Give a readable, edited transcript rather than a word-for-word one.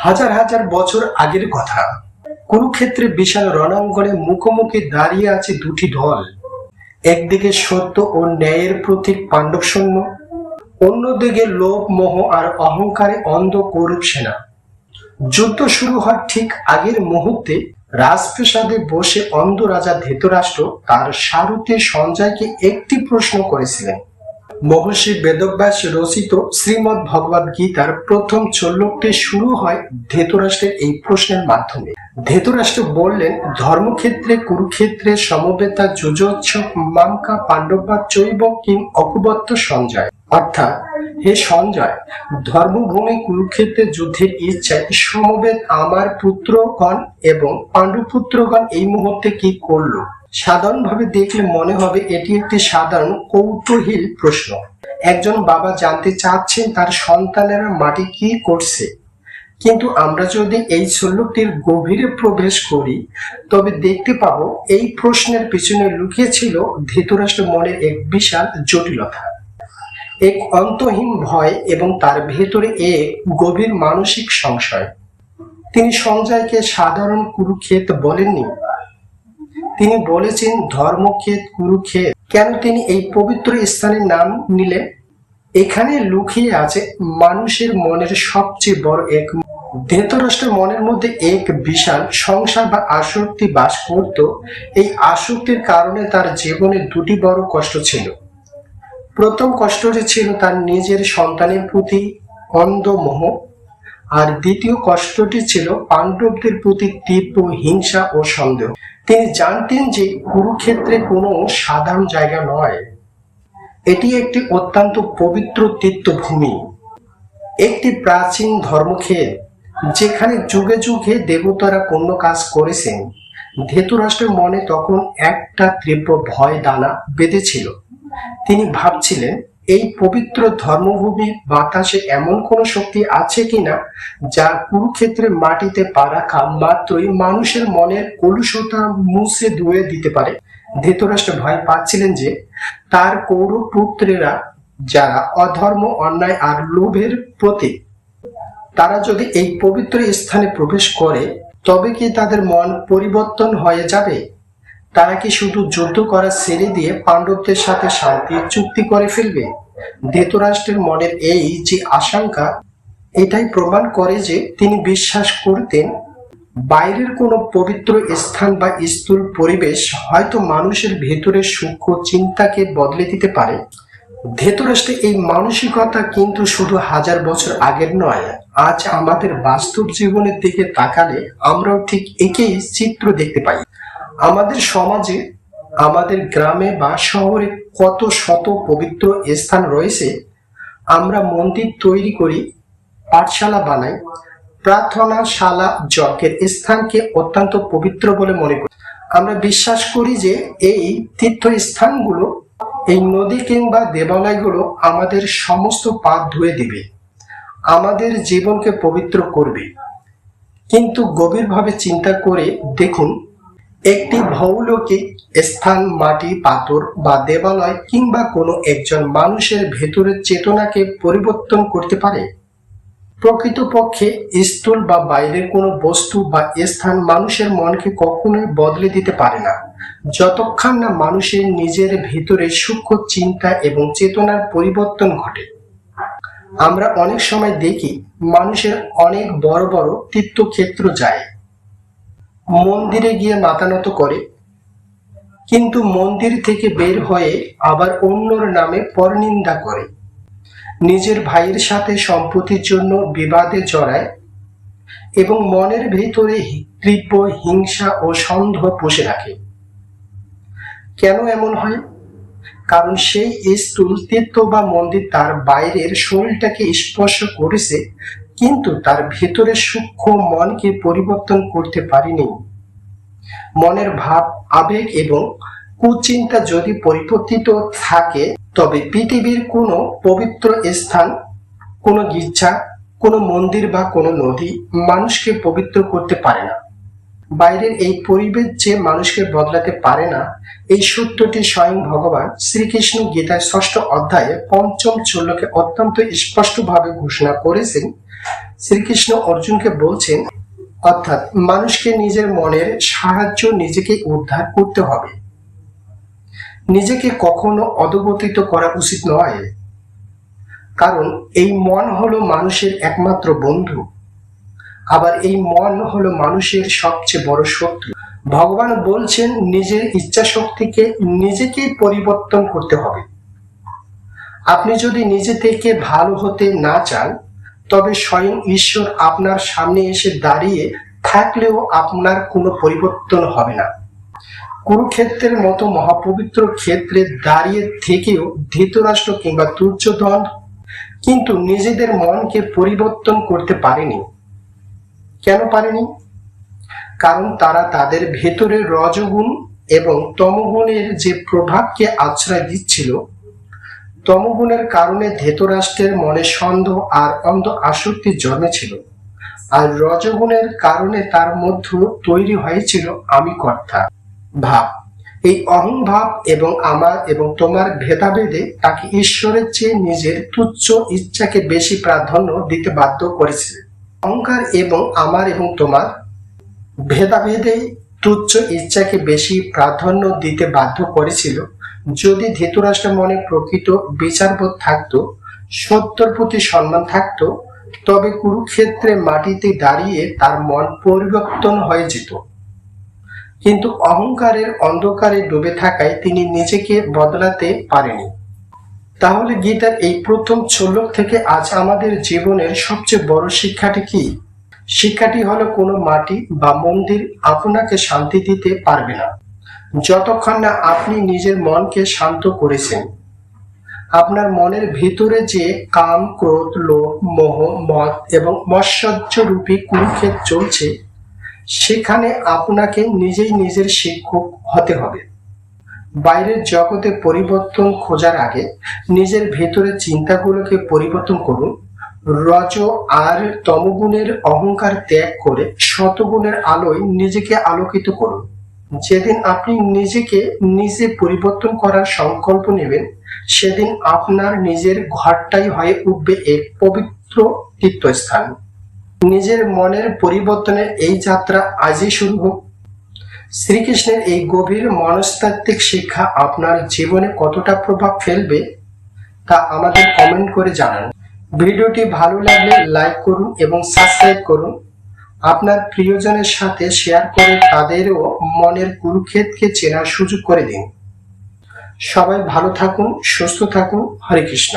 হাজার হাজার বছর আগের কথা। কুরুক্ষেত্রে বিশাল রণাঙ্গনে মুখোমুখি দাঁড়িয়ে আছে দুটি দল। একদিকে সত্য ও ন্যায়ের প্রতীক পাণ্ডব সৈন্য, অন্যদিকে লোভ, মোহ আর অহংকারে অন্ধ কৌরব সেনা। যুদ্ধ শুরু হওয়ার ঠিক আগের মুহূর্তে রাজপ্রাসাদে বসে অন্ধ রাজা ধৃতরাষ্ট্র তার সারথি সঞ্জয়কে একটি প্রশ্ন করেছিলেন। মহর্ষি বেদব্যাস রচিত শ্রীমদ্ ভগবদ গীতার প্রথম শ্লোকটি শুরু হয় ধৃতরাষ্ট্রের এই প্রশ্নের মাধ্যমে। ধৃতরাষ্ট্র বললেন, ধর্মক্ষেত্রে কুরুক্ষেত্রে সমবেতা যুযোৎস মামকা পাণ্ডবা চৈব কিং অকুবত্ত সঞ্জয়। অর্থাৎ, হে সঞ্জয়, ধর্মভূমি কুরুক্ষেত্রে যুদ্ধের ইচ্ছায় সমবেত আমার পুত্রগণ এবং পাণ্ডুপুত্রগণ এই মুহূর্তে কি করলো? সাধারণভাবে দেখলে মনে হবে এটি একটি সাধারণ কৌতূহল প্রশ্ন। একজন বাবা জানতে চাচ্ছেন তার সন্তানেরা মাঠে কি করছে। কিন্তু আমরা যদি এই শ্লোকটির গভীরে প্রবেশ করি তবে দেখতে পাবো এই প্রশ্নের পিছনে লুকিয়ে ছিল ধৃতরাষ্ট্র মনের এক বিশাল জটিলতা, এক অন্তহীন ভয় এবং তার ভেতরে এক গভীর মানসিক সংশয়। তিনি সঞ্জয়কে সাধারণ কুরুক্ষেত্র বলেননি, তিনি বলেছেন ধর্মক্ষেত কুরুক্ষেত। কেন তিনি এই পবিত্র স্থানের নাম নিলেন? এখানে লুকিয়ে আছে মানুষের মনের সবচেয়ে বড় এক। ধৃতরাষ্ট্রের মনের মধ্যে এক বিশাল সংসার বা আসক্তি বাস করত। এই আসক্তির কারণে তার জীবনে দুটি বড় কষ্ট ছিল। প্রথম কষ্টটি ছিল তার নিজের সন্তানের প্রতি অন্ধ মোহ, আর দ্বিতীয় কষ্টটি ছিল পাণ্ডবদের প্রতি তীব্র হিংসা ও সন্দেহ। তিনি জানতেন যে কুরুক্ষেত্রে কোনো সাধারণ জায়গা নয়, এটি একটি অত্যন্ত পবিত্র তীর্থভূমি, একটি প্রাচীন ধর্মক্ষেত্র যেখানে যুগে যুগে দেবতারা পুণ্য কাজ করেছেন। ধৃতরাষ্ট্রের মনে তখন একটা তীব্র ভয় দানা বেঁধেছিল। তিনি ভাবছিলেন, এই পবিত্র ধর্মভূমির বাতাসে এমন কোন শক্তি আছে কিনা যা কুরুক্ষেত্রের মাটিতে পা রাখা মাত্রই মানুষের মনের কলুষতা মুছে ধুয়ে দিতে পারে। ধৃতরাষ্ট্র ভয় পাচ্ছিলেন যে তার কৌরব পুত্রেরা, যারা অধর্ম, অন্যায় আর লোভের প্রতীক, তারা যদি এই পবিত্র স্থানে প্রবেশ করে তবে কি তাদের মন পরিবর্তন হয়ে যাবে? তারা কি শুধু যুদ্ধ করা ছেড়ে দিয়ে পাণ্ডবদের সাথে শান্তি চুক্তি করে ফেলবে? ধৃতরাষ্ট্রের মনের এই যে আশঙ্কা, এটাই প্রমাণ করে যে তিনি বিশ্বাস করতেন বাইরের কোনো পবিত্র স্থান বা স্থূল পরিবেশ হয়তো মানুষের ভেতরের সূক্ষ্ম চিন্তাকে বদলে দিতে পারে। ধৃতরাষ্ট্রের এই মানসিকতা কিন্তু শুধু হাজার বছর আগের নয়। আজ আমাদের বাস্তব জীবনের দিকে তাকালে আমরাও ঠিক একই চিত্র দেখতে পাই। আমাদের সমাজে, আমাদের গ্রামে বা শহরে কত শত পবিত্র স্থান রয়েছে। আমরা মন্দির তৈরি করি, পাঠশালা বানাই, প্রার্থনাশালা, যজ্ঞের স্থানকে অত্যন্ত পবিত্র বলে মনে করি। আমরা বিশ্বাস করি যে এই তীর্থস্থানগুলো, এই নদী কিংবা দেবালয়গুলো আমাদের সমস্ত পাপ ধুয়ে দিবে, আমাদের জীবনকে পবিত্র করবে। কিন্তু গভীরভাবে চিন্তা করে দেখুন, একটি ভৌলৌকিক স্থান, মাটি, পাথর বা দেবালয় কিংবা কোনো একজন মানুষের ভেতরের চেতনাকে পরিবর্তন করতে পারে? প্রকৃতপক্ষে স্থূল বা বাইরের কোনো বস্তু বা স্থান মানুষের মনকে কখনোই বদলে দিতে পারে না, যতক্ষণ না মানুষের নিজের ভেতরে সূক্ষ্ম চিন্তা এবং চেতনার পরিবর্তন ঘটে। আমরা অনেক সময় দেখি মানুষের অনেক বড় বড় তীর্থক্ষেত্র যায়, মন্দিরে গিয়ে মাথা নত করে, কিন্তু মন্দির থেকে বের হয়ে আবার অন্যর নামে পরনিন্দা করে, নিজের ভাইয়ের সাথে সম্পত্তির জন্য বিবাদে জড়ায় এবং মনের ভেতরে তীব্র হিংসা ও সন্দেহ পুষে রাখে। কেন এমন হয়? কারণ সেই স্থূল তীর্থ বা মন্দির তার বাইরের শরীরটাকে স্পর্শ করেছে, কিন্তু তার ভেতরের সূক্ষ্ম মনকে পরিবর্তন করতে পারেনি। মনের ভাব, আবেগ এবং কুচিন্তা যদি পরিবর্তিত থাকে তবে পৃথিবীর কোনো পবিত্র স্থান, কোনো গির্জা, কোনো মন্দির বা কোনো নদী মানুষকে পবিত্র করতে পারে না। বাইরের এই পরিবেশ যে মানুষকে বদলাতে পারে না, এই সত্যটি স্বয়ং ভগবান শ্রীকৃষ্ণ গীতার ৬ষ্ঠ অধ্যায়ে ৫ম শ্লোকে অত্যন্ত স্পষ্টভাবে ঘোষণা করেছেন। শ্রীকৃষ্ণ অর্জুনকে বলছেন, অর্থাৎ মানুষকে নিজের মনের সাহায্য নিজেকে উদ্ধার করতে হবে। নিজেকে কখনো অধঃপতিত করা উচিত নয়, কারণ এই মন হলো মানুষের একমাত্র বন্ধু। আবার এই মন হলো মানুষের সবচেয়ে বড় শত্রু। ভগবান বলছেন নিজের ইচ্ছা শক্তিকে নিজেকেই পরিবর্তন করতে হবে। আপনি যদি নিজে থেকে ভালো হতে না চান, তবে স্বয়ং ঈশ্বর আপনার সামনে এসে দাঁড়িয়ে থাকলেও আপনার কোনো পরিবর্তন হবে না। কুরুক্ষেত্রের মতো মহাপবিত্র ক্ষেত্রে দাঁড়িয়ে থেকেও ধৃতরাষ্ট্র কিংবা দুর্যোধন কিন্তু নিজেদের মনকে পরিবর্তন করতে পারেনি। কেন পারেনি? কারণ তারা তাদের ভেতরের রজগুণ এবং তমগুণের যে প্রভাবকে আশ্রয় দিচ্ছিল। তমগুণের কারণে ধৃতরাষ্ট্রের মনে সন্দেহ আর অন্ধ আসক্তি জন্মেছিল, আর রজগুণের কারণে তার মধ্যে তৈরি হয়েছিল আমি কর্তা ভাব। এই অহংভাব এবং আমার এবং তোমার ভেদাভেদে তাকে ঈশ্বরের চেয়ে নিজের তুচ্ছ ইচ্ছাকে বেশি প্রাধান্য দিতে বাধ্য করেছে। অহংকার এবং আমার এবং তোমার ভেদাভেদে তুচ্ছ ইচ্ছাকে বেশি প্রাধান্য দিতে বাধ্য করেছিল। যদি ধৃতরাষ্ট্রের মনে প্রকৃত বিচারবোধ থাকতো, সত্যের প্রতি সম্মান থাকতো, তবে কুরুক্ষেত্রে মাটিতে দাঁড়িয়ে তার মন পরিবর্তন হয়ে যেত। কিন্তু অহংকারের অন্ধকারে ডুবে থাকায় তিনি নিজেকে বদলাতে পারেনি। তাহলে গীতার এই প্রথম শ্লোক থেকে আজ আমাদের জীবনের সবচেয়ে বড় শিক্ষাটি কি? শিক্ষাটি হলো কোনো মাটি বা মন্দির আপনাকে শান্তি দিতে পারবে না, যতক্ষণ না আপনি নিজের মনকে শান্ত করেছেন। আপনার মনের ভিতরে যে কাম, ক্রোধ, লোভ, মোহ, মদ এবং মৎসর্য রূপী কুরুক্ষেত্র চলছে, সেখানে আপনাকে নিজেই নিজের শিক্ষক হতে হবে। বাইরের জগতে পরিবর্তন খোঁজার আগে নিজের ভেতরের চিন্তাগুলোকে পরিবর্তন করুন। রজ আর তমগুণের অহংকার ত্যাগ করে শতগুণের আলোয় নিজেকে আলোকিত করুন। যেদিন আপনি নিজেকে নিজে পরিবর্তন করার সংকল্প নেবেন, সেদিন আপনার নিজের ঘরটাই হয়ে উঠবে এক পবিত্র তীর্থস্থান। নিজের মনের পরিবর্তনের এই যাত্রা আজই শুরু হোক। শ্রীকৃষ্ণের এই গভীর মনস্তাত্ত্বিক শিক্ষা আপনার জীবনে কতটা প্রভাব ফেলবে তা আমাদের কমেন্ট করে জানান। ভিডিওটি ভালো লাগলে লাইক করুন এবং সাবস্ক্রাইব করুন। আপনার প্রিয়জনের সাথে শেয়ার করে তাদেরও মনের কুরুক্ষেত্রকে চেনার সুযোগ করে দিন। সবাই ভালো থাকুন, সুস্থ থাকুন। হরে কৃষ্ণ।